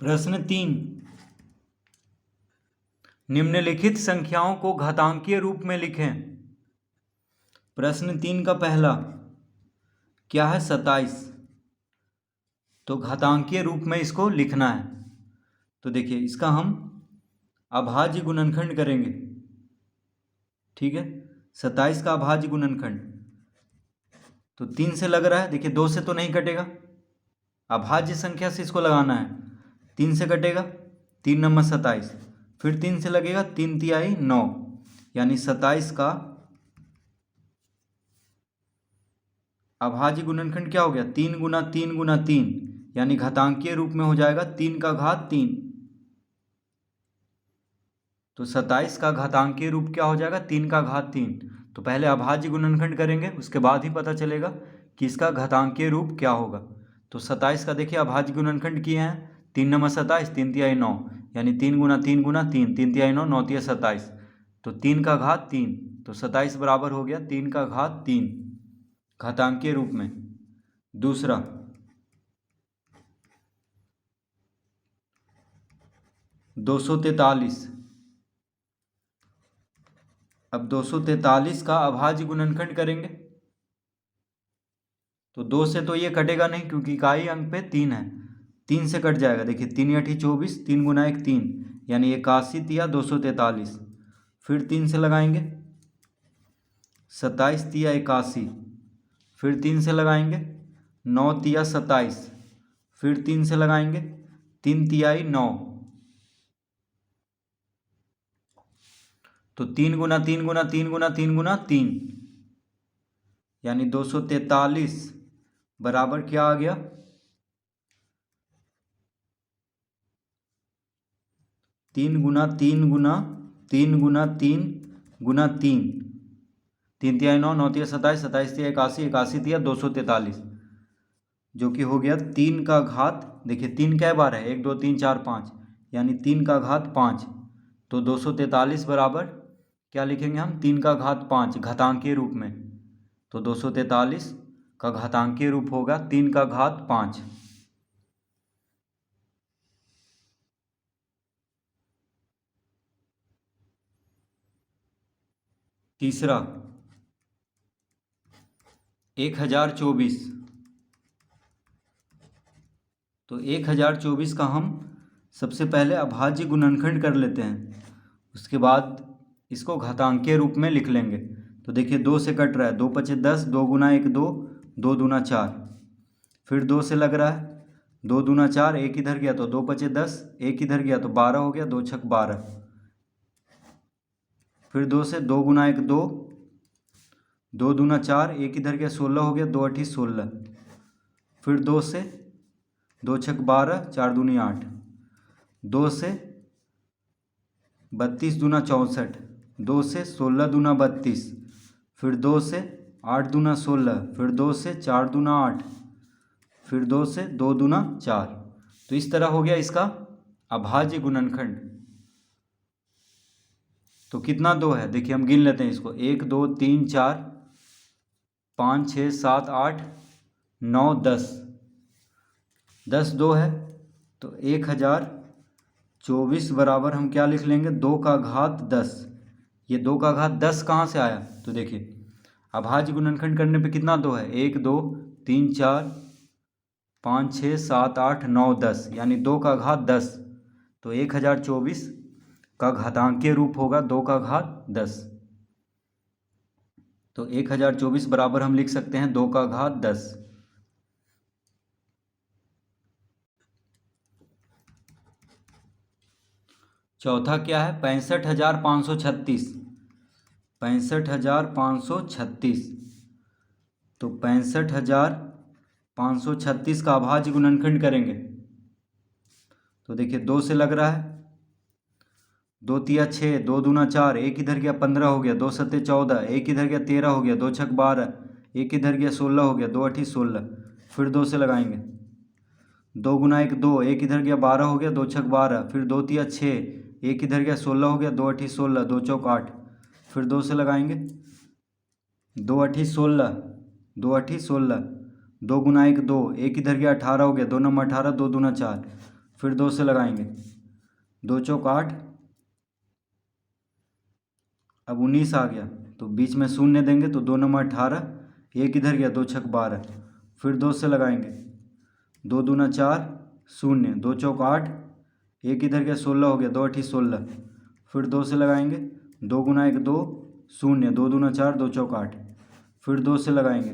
प्रश्न 3, निम्नलिखित संख्याओं को घातांकीय रूप में लिखें। प्रश्न 3 का पहला क्या है? 27। तो घातांकीय रूप में इसको लिखना है। तो देखिए इसका हम अभाज्य गुणनखंड करेंगे। ठीक है, 27 का अभाज्य गुणनखंड तो 3 से लग रहा है। देखिए 2 से तो नहीं कटेगा, अभाज्य संख्या से इसको लगाना है। 3 से कटेगा, 3 नंबर 27, फिर 3 से लगेगा, 3 तिहाई 9, यानी 27 का अभाज्य गुणनखंड क्या हो गया? 3 गुना 3 गुना 3, यानी घातांकीय रूप में हो जाएगा 3 का घात 3। तो 27 का घातांकीय रूप क्या हो जाएगा? 3 का घात 3। तो पहले अभाज्य गुणनखंड करेंगे, उसके बाद ही पता चलेगा कि इसका घातांकीय रूप क्या होगा। तो 27 का देखिए अभाज्य गुणनखंड किए हैं, 3 नंबर 27, 3 तिहाई 9, यानी 3 गुना 3 गुना 3, 3 तिहाई 9, 9 तिया 27, तो 3 का घात 3। तो 27 बराबर हो गया 3 का घात 3 घातांकीय रूप में। दूसरा 243। अब 243 का अभाज्य गुणनखंड करेंगे तो 2 से तो ये कटेगा नहीं, क्योंकि इकाई अंक पे 3 है, 3 से कट जाएगा। देखिए 3 × 8 = 24, 3 गुना 1 3, यानी 81 तिया 243। फिर 3 से लगाएंगे, 27 तिया 81, फिर 3 से लगाएंगे, 9 तिया 27, फिर 3 से लगाएंगे, 3 तिहाई 9, तो 3 गुना 3 गुना 3 गुना 3 गुना 3, यानी 243 बराबर क्या आ गया? 3 गुना 3 गुना 3 गुना 3 गुना 3, 3 तिहाई 9, 9 तिया 27, 27 तिया 81, 81 तिया 243, जो कि हो गया 3 का घात। देखिए 3 क्या बार है? 1 2 3 4 5, यानी 3 का घात 5। तो 243 बराबर क्या लिखेंगे हम? 3 का घात 5 घातांकीय रूप में। तो 243 का घातांकीय रूप होगा 3 का घात 5। तीसरा 1024। तो 1024 का हम सबसे पहले अभाज्य गुणनखंड कर लेते हैं, उसके बाद इसको घातांकीय रूप में लिख लेंगे। तो देखिए 2 से कट रहा है, 2 × 5 = 10, 2 गुना 1 2, 2 दूना 4, फिर 2 से लग रहा है, 2 दूना 4, 1 इधर गया तो 2 × 5 = 10, 1 इधर गया तो 12 हो गया, 2 × 6 = 12, फिर 2 से 2 गुना 1 2, 2 दूना 4, 1 इधर गया 16 हो गया, 2 × 8 = 16, फिर 2 से 2 × 6 = 12, 4 दूनी 8, 2 से 32 दूना 64, 2 से 16 दूना 32, फिर 2 से 8 दूना 16, फिर 2 से 4 दूना 8, फिर 2 से 2 दूना 4। तो इस तरह हो गया इसका अभाज्य गुणनखंड। तो कितना 2 है? देखिए हम गिन लेते हैं इसको, 1 2 3 4 5 6 7 8 9 10, 10 2 है, तो 1024 बराबर हम क्या लिख लेंगे? 2 का घात 10। ये 2 का घात 10 कहाँ से आया? तो देखिए अभाज्य गुणनखंड करने पे कितना 2 है? 1 2 3 4 5 6 7 8 9 10, यानी 2 का घात 10। तो 1024 का घातांकीय रूप होगा 2 का घात 10। तो 1024 बराबर हम लिख सकते हैं 2 का घात 10। चौथा क्या है? 65,536। 65,536। तो 65,536 का अभाज्य गुणनखंड करेंगे तो देखिए 2 से लग रहा है, 2 तिया 6, 2 दूना 4, 1 इधर गया 15 हो गया, 2 सत्ते 14, 1 इधर गया 13 हो गया, 2 छक 12, 1 इधर गया 16 हो गया, 2 8 16, फिर 2 से लगाएंगे, 2 गुना 1 2, 1 इधर गया 12 हो गया, 2 छक 12, फिर 2 तिया 6, 1 इधर गया 16 हो गया, 2 8 16, 2 चौक 8, फिर 2 से लगाएंगे, 2 8 16, 2 8 16, 2 गुना 1 2, 1 इधर गया 18 हो गया, 2 नंबर 18, 2 दूना 4, फिर 2 से लगाएंगे, 2 चौक 8, अब 19 आ गया तो बीच में शून्य देंगे तो 2 नंबर 18, एक इधर गया, 2 छक 12, फिर 2 से लगाएंगे, 2 दूना 4, शून्य, 2 चौक 8, एक इधर गया, 16 हो गया, 2 अठी 16, फिर 2 से लगाएंगे, 2 गुना 1 2, शून्य, 2 दूना 4, 2 चौक 8, फिर 2 से लगाएंगे,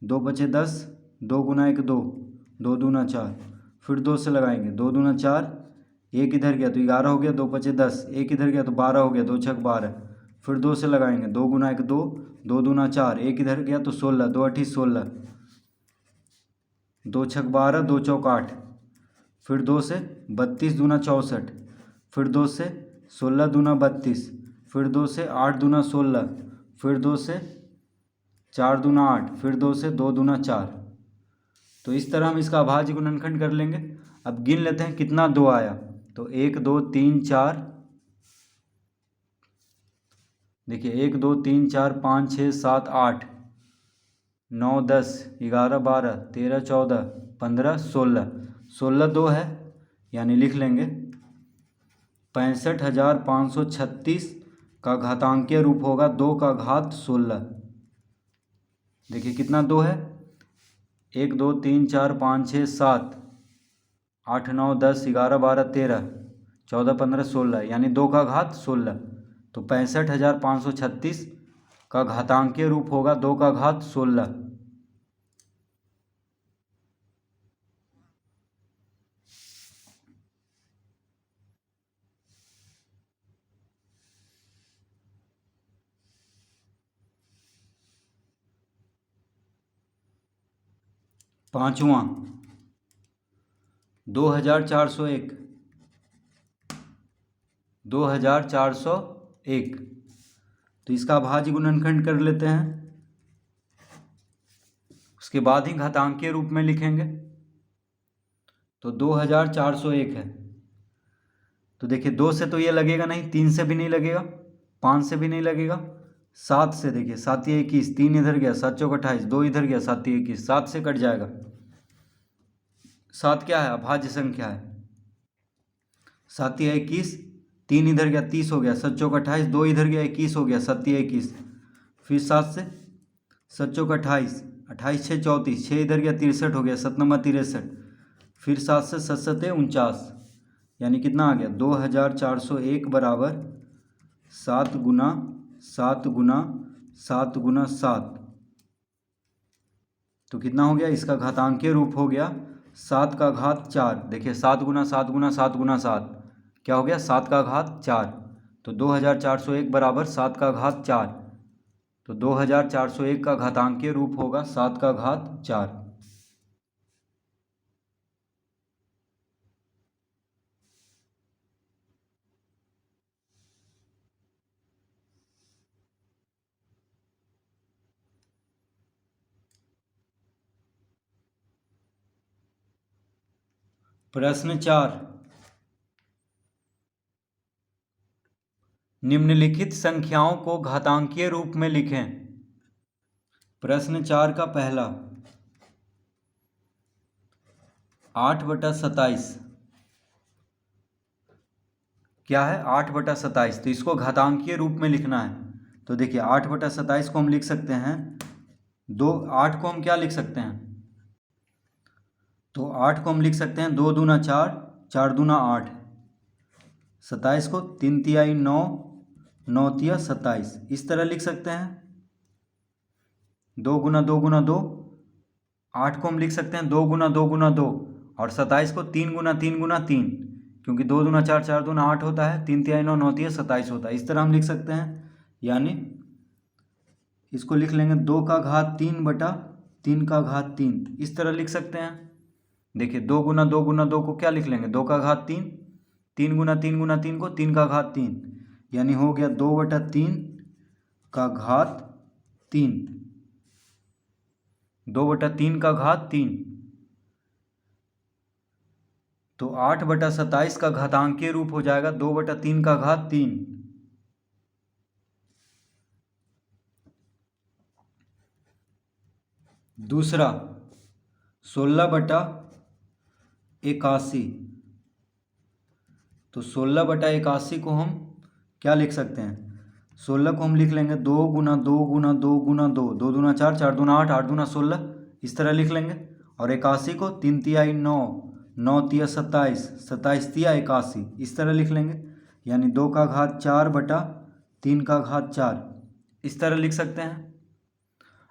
2 बचे 10, 2 गुना 1 2, 2 दूना 4, फिर 2 से लगाएंगे, 2 दूना 4, एक इधर गया तो 11 हो गया, 2 बचे 10, एक इधर गया तो 12 हो गया, 2 छक 12, फिर 2 से लगाएंगे, 2 गुना 1 2, 2 दूना 4, एक इधर गया तो 16, 2 अठी 16, 2 छक 12, 2 चौक 8, फिर 2 से 32 दूना 64, फिर 2 से 16 दूना 32, फिर 2 से 8 दूना 16, फिर 2 से 4 दूना 8, फिर 2 से 2 दूना 4। तो इस तरह हम इसका अभाज्य गुणनखंड कर लेंगे। अब गिन लेते हैं कितना 2 आया, तो 1 2 3 4, देखिए 1 2 3 4 5 6 7 8 9 10 11 12 13 14 15 16, 16 2 है, यानी लिख लेंगे 65,536 का घातांकीय रूप होगा 2 का घात 16। देखिए कितना 2 है, 1 2 3 4 5 6 7 8 9 10 11 12 13 14 15 16, यानी 2 का घात 16। तो 65,536 का घातांकीय रूप होगा 2 का घात 16। पाँचवां 2401, 2401, तो इसका अभाज्य गुणनखंड कर लेते हैं, उसके बाद ही घातांकीय रूप में लिखेंगे। तो 2401 है, तो देखिए 2 से तो ये लगेगा नहीं, 3 से भी नहीं लगेगा, 5 से भी नहीं लगेगा, 7 से, देखिए 7 या 21, 3 इधर गया, 7 चौक 28, 2 इधर गया, 7 या 21, 7 से कट जाएगा। 7 क्या है, अभाज्य संख्या है, 7 या 21, 3 इधर गया, 30 हो गया, 7 चौक 28, 2 इधर गया, 21 हो गया, 7 या 21, फिर 7 से 7 चौक 28, 28 6 34, 6 इधर गया, 63 हो गया, 7 नंबर 63, फिर 7 से 7 7 49, यानी कितना आ गया 2401 बराबर 7 गुना 7 गुना 7 गुना 7। तो कितना हो गया, इसका घातांकीय रूप हो गया 7 का घात 4। देखिए 7 गुना 7 गुना 7 गुना 7 क्या हो गया, 7 का घात 4। तो 2401 बराबर 7 का घात 4। तो 2401 का घातांकीय रूप होगा 7 का घात 4। प्रश्न 4, निम्नलिखित संख्याओं को घातांकीय रूप में लिखें। प्रश्न 4 का पहला 8/27 क्या है, 8/27, तो इसको घातांकीय रूप में लिखना है। तो देखिए 8/27 को हम लिख सकते हैं 8 को हम क्या लिख सकते हैं, तो 8 को हम लिख सकते हैं 2 दूना 4, 4 दूना 8, 27 को 3 तिहाई 9, 9 तिया 27, इस तरह लिख सकते हैं। 2 गुना 2 गुना 2, 8 को हम लिख सकते हैं 2 गुना 2 गुना 2, और 27 को 3 गुना 3 गुना 3, क्योंकि 2 दूना 4, 4 दूना 8 होता है, 3 तिहाई 9, 9 तिया 27 होता है, इस तरह हम लिख सकते हैं। यानी इसको लिख लेंगे 2 का घात 3 बटा 3 का घात 3, इस तरह लिख सकते हैं। देखिए 2 गुना 2 गुना 2 को क्या लिख लेंगे, 2 का घात 3, 3 गुना 3 गुना 3 को 3 का घात 3, यानी हो गया 2/3 का घात 3, 2/3 का घात 3। तो 8/27 का घातांकीय रूप हो जाएगा 2/3 का घात 3। दूसरा 16/81, तो 16/81 को हम क्या लिख सकते हैं? 16 को हम लिख लेंगे 2 गुना 2 गुना 2 गुना 2, 2 दूना 4, 4 दूना 8, 8 दूना 16, इस तरह लिख लेंगे। और 81 को 3 तिहाई 9, 9 तिया 27, 27 तिया 81, इस तरह लिख लेंगे। यानी 2 का घात 4/3 का घात 4, इस तरह लिख सकते हैं।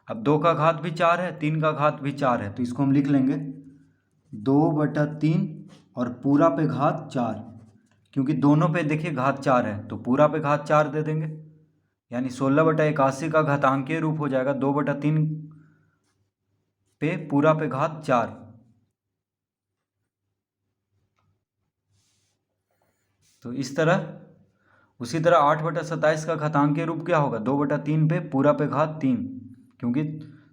अब 2 का घात भी 4 है, 3 का घात भी 4 है, तो इसको हम लिख लेंगे 2/3 और पूरा पे घात 4, क्योंकि दोनों पे देखिए घात 4 है तो पूरा पे घात 4 दे देंगे। यानी 16/81 का घातांकीय रूप हो जाएगा 2/3 पे पूरा पे घात 4। तो इस तरह उसी तरह 8/27 का घातांकीय रूप क्या होगा? 2/3 पे पूरा पे घात 3, क्योंकि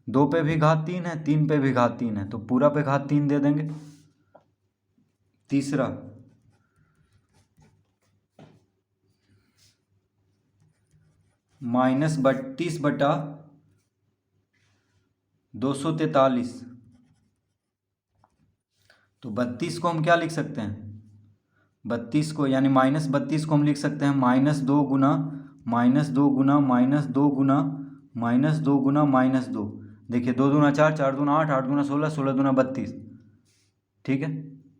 2 पे भी घात 3 है, 3 पे भी घात 3 है, तो पूरा पे घात 3 दे देंगे। तीसरा -32/243, तो 32 को हम क्या लिख सकते हैं? 32 को यानी -32 को हम लिख सकते हैं -2 गुना -2 गुना -2 गुना -2 गुना -2। देखिए 2 दूना 4, 4 दूना 8, 8 दूना 16, 16 दूना 32, ठीक है।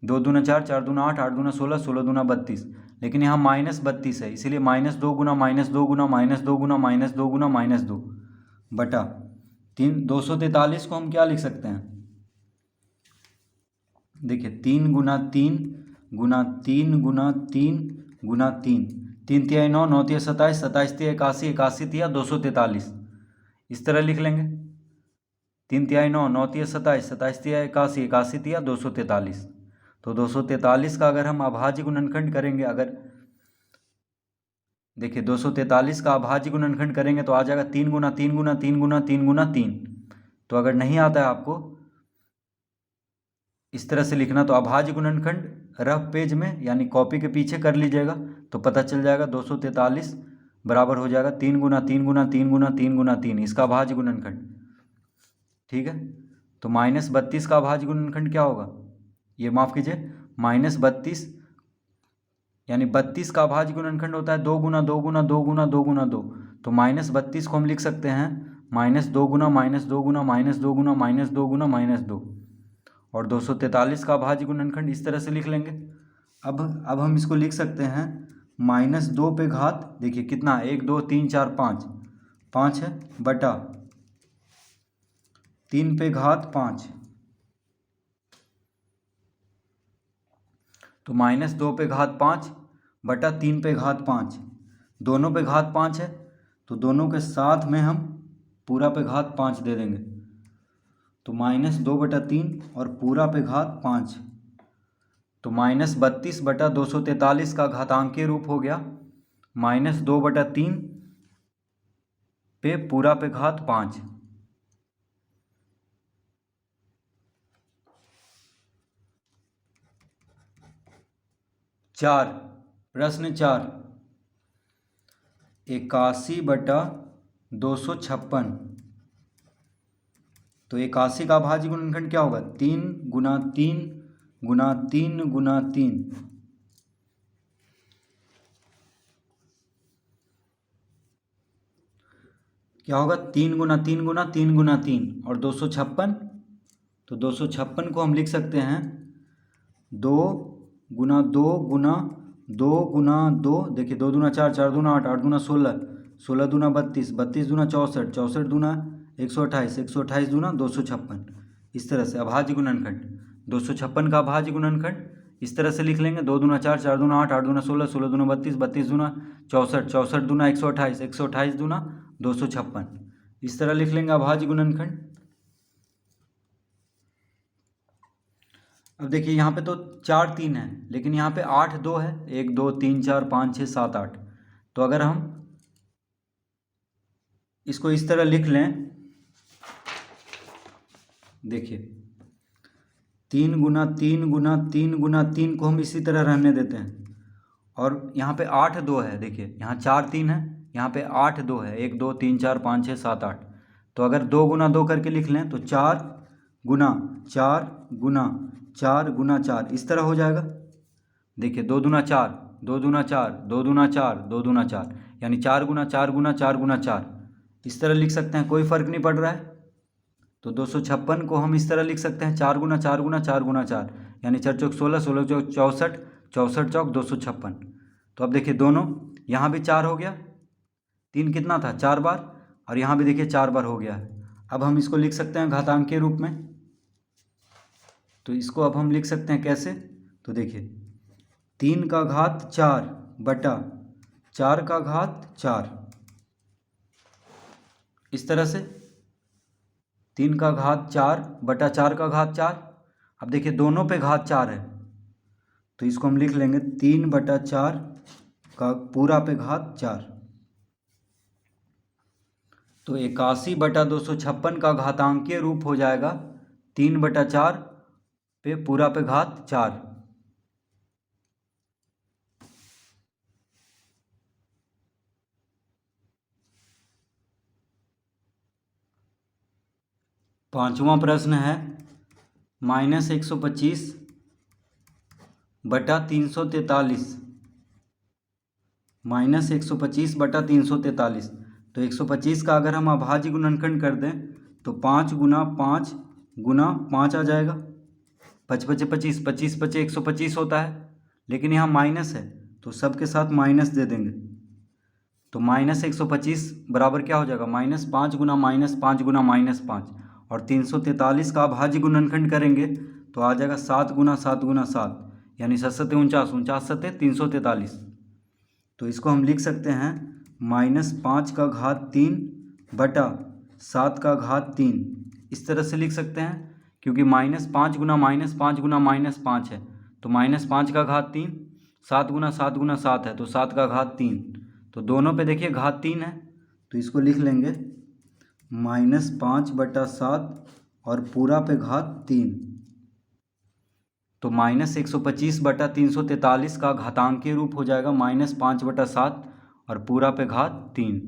2 दूना 4, 4 दूना 8, 8 दूना 16, 16 दूना 32, लेकिन यहाँ -32 है, इसीलिए -2 गुना -2 गुना -2 गुना -2 गुना -2 बटा 243 को हम क्या लिख सकते हैं? देखिए 3 गुना 3 गुना 3 गुना 3 गुना 3, 3 तिहाई 9, 9 तिया 27, 27 तिया 81, 81 तिया 243, इस तरह लिख लेंगे। 3 तिहाई 9, 9 तिया 27, 27 तिया 81, 81 तिया 243। तो 243 का अगर हम अभाज्य गुणनखंड करेंगे, अगर देखिए 243 का अभाज्य गुणनखंड करेंगे तो आ जाएगा 3 गुना 3 गुना 3 गुना 3 गुना 3। तो अगर नहीं आता है आपको इस तरह से लिखना तो अभाज्य गुणनखंड रफ पेज में यानी कॉपी के पीछे कर लीजिएगा, तो पता चल जाएगा 243 बराबर हो जाएगा 3 गुना 3 गुना 3 गुना 3 गुना 3, इसका अभाज्य गुणनखंड, ठीक है। तो -32 का अभाज्य गुणनखंड क्या होगा? ये माफ़ कीजिए -32 यानी 32 का अभाज्य गुणनखंड होता है 2 गुना 2 गुना 2 गुना 2 गुना 2, तो -32 को हम लिख सकते हैं -2 गुना -2 गुना -2 गुना -2 गुना -2, और 243 का अभाज्य गुणनखंड इस तरह से लिख लेंगे। अब हम इसको लिख सकते हैं -2 पे घात, देखिए कितना 1 2 3 4 5, 5 है, बटा 3 पे घात 5, तो -2 पे घात 5 बटा 3 पे घात 5, दोनों पे घात 5 है तो दोनों के साथ में हम पूरा पे घात 5 दे देंगे, तो -2/3 और पूरा पे घात 5, तो -32/243 का घातांकीय रूप हो गया -2/3 पे पूरा पे घात 5। प्रश्न 4, 81/256, तो 81 का अभाज्य गुणनखंड क्या होगा? 3 गुना 3 गुना 3 गुना 3, क्या होगा? 3 गुना 3 गुना 3 गुना 3 और 256, तो 256 को हम लिख सकते हैं 2 गुना 2 गुना 2 गुना 2, देखिए 2 दूना 4, 4 दूना 8, 8 दूना 16, 16 दूना 32, 32 दूना 64, 64 दूना 128, 128 दूना 256, इस तरह से अभाज्य गुणनखंड 256 का अभाज्य गुणनखंड इस तरह से लिख लेंगे। 2 दूना 4, 4 दूना 8, 8 दूना 16, 16 दूना 32, 32 दूना 64, 64 दूना 128, 128 दूना 256, इस तरह लिख लेंगे अभाज्य गुणनखंड। अब देखिए यहाँ पे तो 4 3 है, लेकिन यहाँ पे 8 2 है, 1 2 3 4 5 6 7 8, तो अगर हम इसको इस तरह लिख लें, देखिए 3 गुना 3 गुना 3 गुना 3 को हम इसी तरह रहने देते हैं, और यहाँ पे 8 2 है, देखिए यहाँ 4 3 है, यहाँ पे 8 2 है, 1 2 3 4 5 6 7 8, तो अगर 2 गुना 2 करके लिख लें तो 4 गुना 4 गुना 4 गुना 4, इस तरह हो जाएगा। देखिए 2 दूना 4, दो दूना चार, दो दूना चार, दो दूना चार, यानी 4 गुना 4 गुना 4 गुना 4। इस तरह लिख सकते हैं, कोई फ़र्क नहीं पड़ रहा है। तो 256 को हम इस तरह लिख सकते हैं 4 गुना 4 गुना 4 गुना 4, यानी 4 चौक 16, 16 चौक 64, 64 चौक 256। तो अब देखिए दोनों, यहाँ भी 4 हो गया, 3 कितना था 4 बार, और यहाँ भी देखिए 4 बार हो गया है। अब हम इसको लिख सकते हैं घातांक के रूप में। तो इसको अब हम लिख सकते हैं कैसे, तो देखिए 3 का घात 4 बटा 4 का घात 4, इस तरह से 3 का घात 4 बटा 4 का घात 4। अब देखिए दोनों पे घात 4 है, तो इसको हम लिख लेंगे 3 बटा 4 का पूरा पे घात 4। तो 81 बटा 256 का घातांकीय रूप हो जाएगा 3 बटा 4 पे पूरा पे घात 4। पांचवा प्रश्न है -125 बटा 343, -125 बटा 343। तो 125 का अगर हम अभाज्य गुणनखंड कर दें तो 5 गुना 5 गुना 5 आ जाएगा। 5 पचे 25, 25 पचे 125 होता है, लेकिन यहाँ माइनस है तो सबके साथ माइनस दे देंगे। तो -125 बराबर क्या हो जाएगा, -5 गुना -5 गुना -5, और 343 का अभाज्य गुणनखंड करेंगे तो आ जाएगा 7 गुना 7 गुना 7, यानी 7 सत्ते 49, 49 सत्ते 343। तो इसको हम लिख सकते हैं -5 का घात 3 बटा 7 का घात 3, इस तरह से लिख सकते हैं, क्योंकि -5 गुना -5 गुना -5 है, तो -5 का घात 3, 7 गुना 7 गुना 7 है, तो 7 का घात 3। तो दोनों पे देखिए घात 3 है, तो इसको लिख लेंगे -5 बटा 7 और पूरा पे घात 3। तो -125 बटा 343 का घातांकीय रूप हो जाएगा -5 बटा 7 और पूरा पे घात 3।